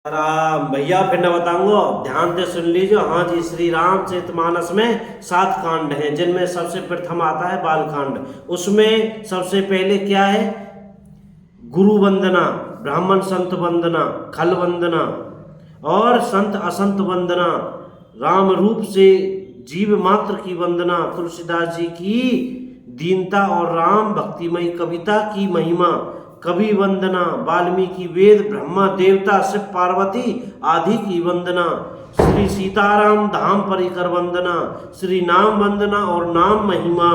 राम भैया फिर न बताऊंगा, ध्यान से सुन लीजिए। हाँ जी, श्री रामचरितमानस में 7 कांड हैं, जिनमें सबसे प्रथम आता है बालकांड। उसमें सबसे पहले क्या है? गुरु वंदना, ब्राह्मण संत वंदना, खल वंदना और संत असंत वंदना, राम रूप से जीव मात्र की वंदना, तुलसीदास जी की दीनता और राम भक्तिमय कविता की महिमा, कवि वंदना, वाल्मीकि वेद, ब्रह्मा देवता, शिव पार्वती आदि की वंदना, श्री सीताराम धाम परिकर वंदना, श्री नाम वंदना और नाम महिमा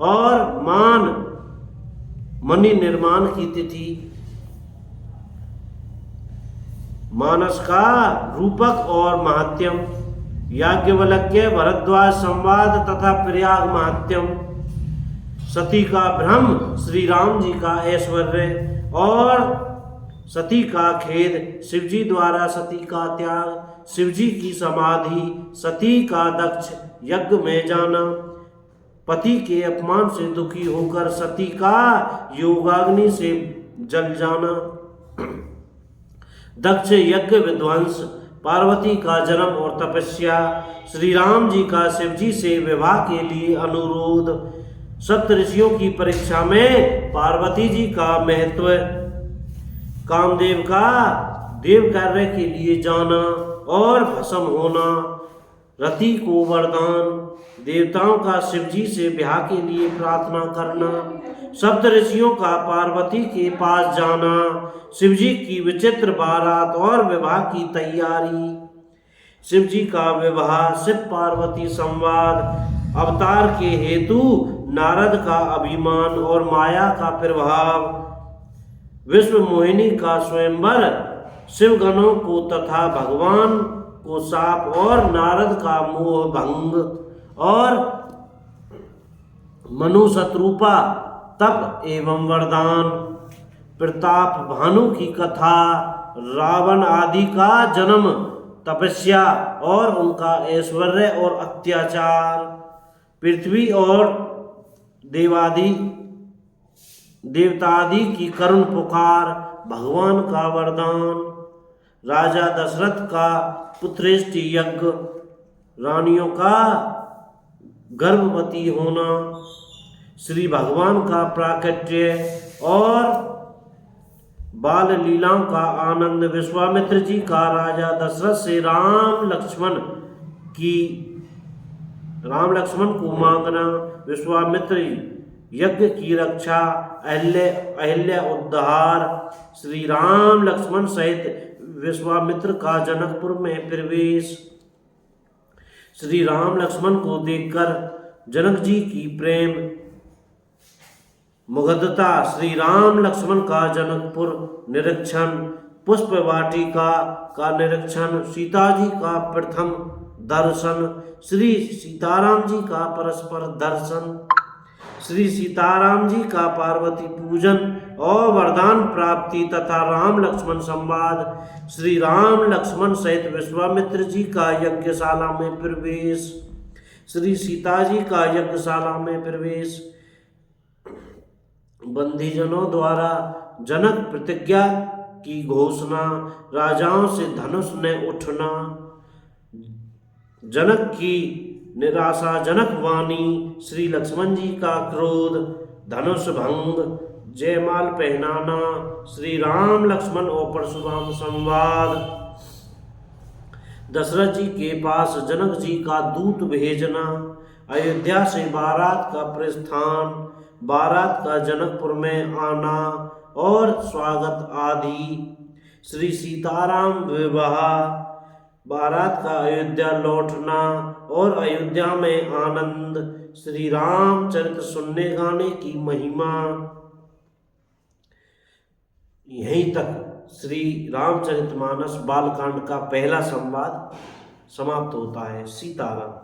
और मान मणि निर्माण की तिथि, मानस का रूपक और महात्यम, याज्ञवल्क्य भरद्वाज संवाद तथा प्रयाग महात्यम, सती का ब्रह्म, श्री राम जी का ऐश्वर्य और सती का खेद, शिवजी द्वारा सती का त्याग, शिवजी की समाधि, सती का दक्ष यज्ञ में जाना, पति के अपमान से दुखी होकर सती का योगाग्नि से जल जाना, दक्ष यज्ञ विध्वंस, पार्वती का जन्म और तपस्या, श्री राम जी का शिवजी से विवाह के लिए अनुरोध, सप्त ऋषियों की परीक्षा में पार्वती जी का महत्व, कामदेव का देव कार्य के लिए जाना और भस्म होना, रति को वरदान, देवताओं का शिवजी से ब्याह के लिए प्रार्थना करना, सप्त ऋषियों का पार्वती के पास जाना, शिवजी की विचित्र बारात और विवाह की तैयारी, शिवजी का विवाह, शिव पार्वती संवाद, अवतार के हेतु नारद का अभिमान और माया का प्रभाव, विश्व मोहिनी का स्वयंवर, शिवगणों को तथा भगवान को शाप और नारद का मोह भंग और मनु शत्रुपा तप एवं वरदान, प्रताप भानु की कथा, रावण आदि का जन्म, तपस्या और उनका ऐश्वर्य और अत्याचार, पृथ्वी और देवतादि की करुण पुकार, भगवान का वरदान, राजा दशरथ का पुत्रेष्टि यज्ञ, रानियों का गर्भवती होना, श्री भगवान का प्राकट्य और बाल लीलाओं का आनंद, विश्वामित्र जी का राजा दशरथ से राम लक्ष्मण को मांगना, विश्वामित्र यज्ञ की रक्षा, अहिल्या उद्धार, श्री राम लक्ष्मण सहित विश्वामित्र का जनकपुर में प्रवेश, श्री राम लक्ष्मण को देखकर जनक जी की प्रेम मुग्धता, श्री राम लक्ष्मण का जनकपुर निरीक्षण, पुष्प वाटिका का निरीक्षण, सीता जी का प्रथम दर्शन, श्री सीताराम जी का परस्पर दर्शन, श्री सीताराम जी का पार्वती पूजन और वरदान प्राप्ति तथा राम लक्ष्मण संवाद, श्री राम लक्ष्मण सहित विश्वामित्र जी का यज्ञशाला में प्रवेश, श्री सीता जी का यज्ञशाला में प्रवेश, बंदीजनों द्वारा जनक प्रतिज्ञा की घोषणा, राजाओं से धनुष ने उठना, जनक की निराशाजनक वाणी, श्री लक्ष्मण जी का क्रोध, धनुष भंग, जयमाल पहनाना, श्री राम लक्ष्मण और परशुराम संवाद, दशरथ जी के पास जनक जी का दूत भेजना, अयोध्या से बारात का प्रस्थान, बारात का जनकपुर में आना और स्वागत आदि, श्री सीताराम विवाह, बारात का अयोध्या लौटना और अयोध्या में आनंद, श्री रामचरित सुनने गाने की महिमा। यहीं तक श्री रामचरितमानस बालकांड का पहला संवाद समाप्त होता है। सीताराम।